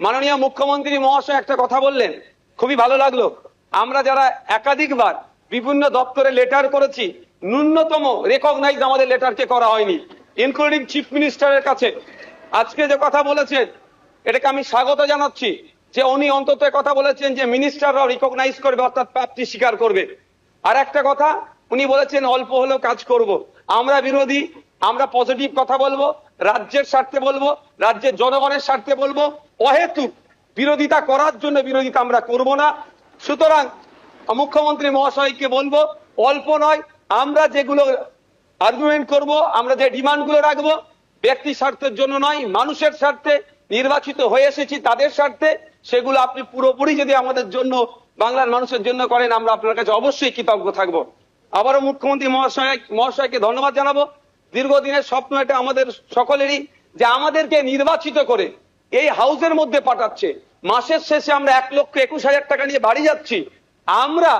মাননীয় মুখ্যমন্ত্রী মহাশয় একটা কথা বললেন, খুবই ভালো লাগলো। আমরা যারা একাধিকবার বিভিন্ন দপ্তরে লেটার করেছি, ন্যূনতম রেকগনাইজ আমাদের লেটারকে করা হয়নি, ইনক্লুডিং চিফ মিনিস্টারের কাছে। আজকে যে কথা বলেছেন এটাকে আমি স্বাগত জানাচ্ছি, যে উনি অন্তত কথা বলেছেন যে মিনিস্টাররাও রিকগনাইজ করবে, অর্থাৎ প্রাপ্তি স্বীকার করবে। আর একটা কথা উনি বলেছেন অল্প হলেও কাজ করব। আমরা বিরোধী, আমরা পজিটিভ কথা বলবো, রাজ্যের স্বার্থে বলবো, রাজ্যের জনগণের স্বার্থে বলবো। অহেতুক বিরোধিতা করার জন্য বিরোধিতা আমরা করব না। সুতরাং মুখ্যমন্ত্রী মহাশয়কে বলবো, অল্প নয়, আমরা যেগুলো আর্গুমেন্ট করব, আমরা যে ডিমান্ড গুলো রাখবো, ব্যক্তি স্বার্থের জন্য নয়, মানুষের স্বার্থে, নির্বাচিত হয়ে এসেছি তাদের স্বার্থে, সেগুলো আপনি পুরোপুরি যদি আমাদের জন্য, বাংলার মানুষের জন্য করেন, আমরা আপনার কাছে অবশ্যই কৃতজ্ঞ থাকবো। আবারও মুখ্যমন্ত্রী মহাশয়কে ধন্যবাদ জানাবো। দীর্ঘদিনের স্বপ্ন এটা আমাদের সকলেরই, যে আমাদেরকে নির্বাচিত করে এই হাউসের মধ্যে পাঠাচ্ছে। মাসের শেষে আমরা 1,21,000 টাকা নিয়ে বাড়ি যাচ্ছি। আমরা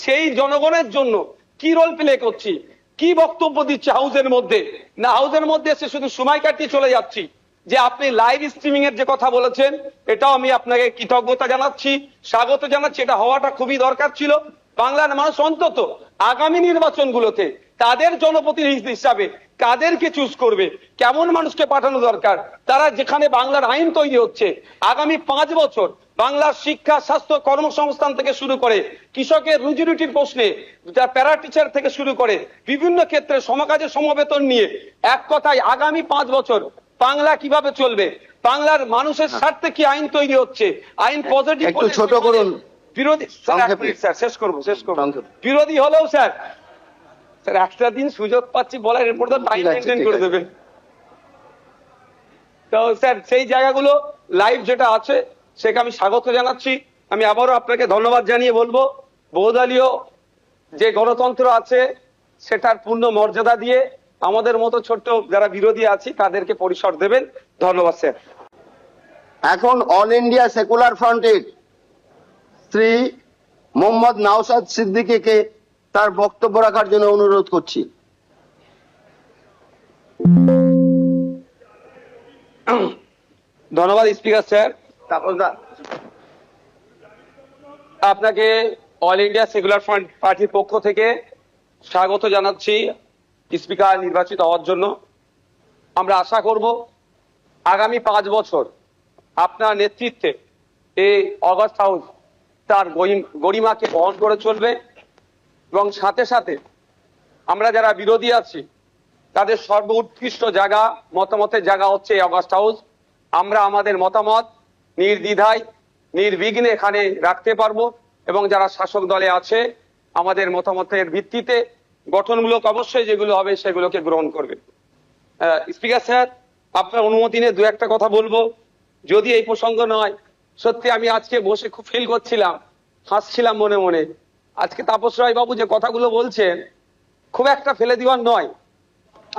সেই জনগণের জন্য কি রোল প্লে করছি, কি বক্তব্য দিচ্ছে হাউসের মধ্যে? না, হাউসের মধ্যে এসে শুধু সময় কাটিয়ে চলে যাচ্ছি। যে আপনি লাইভ স্ট্রিমিং এর যে কথা বলেছেন, এটাও আমি আপনাকে কৃতজ্ঞতা জানাচ্ছি, স্বাগত জানাচ্ছি। এটা হওয়াটা খুবই দরকার ছিল। বাংলার মানুষ অন্তত আগামী নির্বাচনগুলোতে তাদের জনপ্রতিনিধি হিসাবে কাদেরকে চুজ করবে, কেমন মানুষকে পাঠানো দরকার, তারা যেখানে বাংলার আইন তৈরি হচ্ছে আগামী 5 বছর বাংলার শিক্ষা, স্বাস্থ্য, কর্মসংস্থান থেকে শুরু করে কৃষকের রুজি রুটির প্রশ্নে, প্যারা টিচার থেকে শুরু করে বিভিন্ন ক্ষেত্রে সমকাজের সমবেতন নিয়ে, এক কথায় আগামী 5 বছর বাংলা কিভাবে চলবে, বাংলার মানুষের স্বার্থে কি আইন তৈরি হচ্ছে, আইন পজিটিভ, একটু ছোট করুন। বিরোধী স্যার, শেষ করবো। বিরোধী হলেও স্যার একটা দিন সুযোগ পাচ্ছি বলার, এরপর তো টাইম মেনটেন করে দেবেন। তো স্যার সেই জায়গাগুলো লাইভ যেটা আছে সেটা আমি স্বাগত জানাচ্ছি। আমি আবারও আপনাকে ধন্যবাদ জানিয়ে বলবো, বহুদলীয় যে গণতন্ত্র আছে সেটার পূর্ণ মর্যাদা দিয়ে আমাদের মতো ছোট্ট যারা বিরোধী আছি তাদেরকে পরিসর দেবেন। ধন্যবাদ স্যার। এখন অল ইন্ডিয়া সেকুলার ফ্রন্টের শ্রী মোহাম্মদ নওশাদ সিদ্দিকীকে তার বক্তব্য রাখার জন্য অনুরোধ করছি। ধন্যবাদ স্পিকার স্যার। আপনাকে অল ইন্ডিয়া সেকুলার ফ্রন্ট পার্টির পক্ষ থেকে স্বাগত জানাচ্ছি স্পিকার নির্বাচিত হওয়ার জন্য। আমরা আশা করব আগামী 5 বছর আপনার নেতৃত্বে এই অগাস্ট হাউস তার গরিমাকে বহন করে চলবে, এবং সাথে সাথে আমরা যারা বিরোধী আছি তাদের সর্বোৎকৃষ্ট জায়গা, মতামতের জায়গা হচ্ছে এই অগাস্ট হাউস। আমরা আমাদের মতামত নির্দ্বিধায় নির্বিঘ্নে এখানে রাখতে পারবো, এবং যারা শাসক দলে আছে আমাদের মতামতের ভিত্তিতে গঠনমূলক অবশ্যই যেগুলো হবে সেগুলোকে গ্রহণ করবে। স্পিকার স্যার, আপনার অনুমতি নিয়ে 2-1টা কথা বলবো, যদি এই প্রসঙ্গ নয়। সত্যি আমি আজকে বসে খুব ফিল করছিলাম, হাসছিলাম মনে মনে। আজকে তাপস রায় বাবু যে কথাগুলো বলছেন খুব একটা ফেলে দেওয়ার নয়।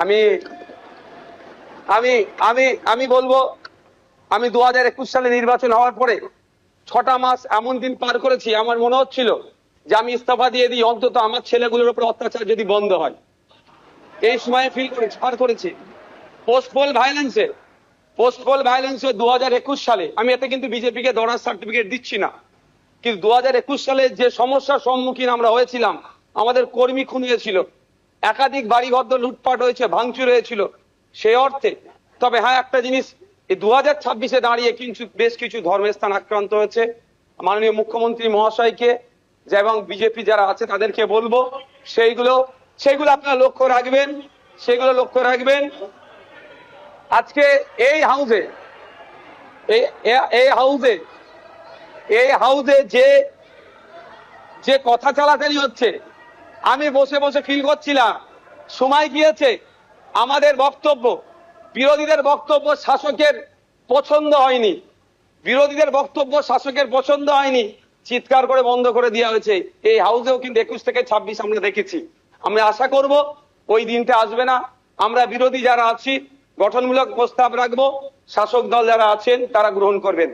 আমি আমি আমি আমি বলবো, আমি 2021 সালে নির্বাচন হওয়ার পরে 6টা মাস এমন দিন পার করেছি, আমার মনে হচ্ছিল যে আমি ইস্তফা দিয়ে দিই, অন্তত আমার ছেলেগুলোর উপর অত্যাচার যদি বন্ধ হয়। এই সময় ফিল করেছি, পার করেছি। পোস্ট পোল ভায়োলেন্সে 2021 সালে, আমি এতে কিন্তু বিজেপিকে দরাজ সার্টিফিকেট দিচ্ছি না, কিন্তু 2021 সালে যে সমস্যার সম্মুখীন আমরা হয়েছিলাম, আমাদের কর্মী খুন হয়েছিল, একাধিক বাড়িঘর লুটপাট হয়েছে, ভাঙচুর হয়েছিল, সেই অর্থে। তবে হ্যাঁ, একটা জিনিস, এই 2026-এ দাঁড়িয়ে কিন্তু বেশ কিছু ধর্মের স্থান আক্রান্ত হয়েছে। মাননীয় মুখ্যমন্ত্রী মহাশয়কে এবং বিজেপি যারা আছে তাদেরকে বলবো সেইগুলো আপনারা লক্ষ্য রাখবেন, সেগুলো লক্ষ্য রাখবেন। আজকে এই হাউসে যে কথা চালাচালি হচ্ছে, আমি বসে বসে ফিল করছিলাম সময় গিয়েছে আমাদের বক্তব্য, বিরোধীদের বক্তব্য শাসকের পছন্দ হয়নি, চিৎকার করে বন্ধ করে দেওয়া হয়েছে। এই হাউসেও কিন্তু 21 থেকে 26 আমরা দেখেছি। আমরা আশা করব ওই দিনটা আসবে না। আমরা বিরোধী যারা আছি গঠনমূলক প্রস্তাব রাখবো, শাসক দল যারা আছেন তারা গ্রহণ করবেন।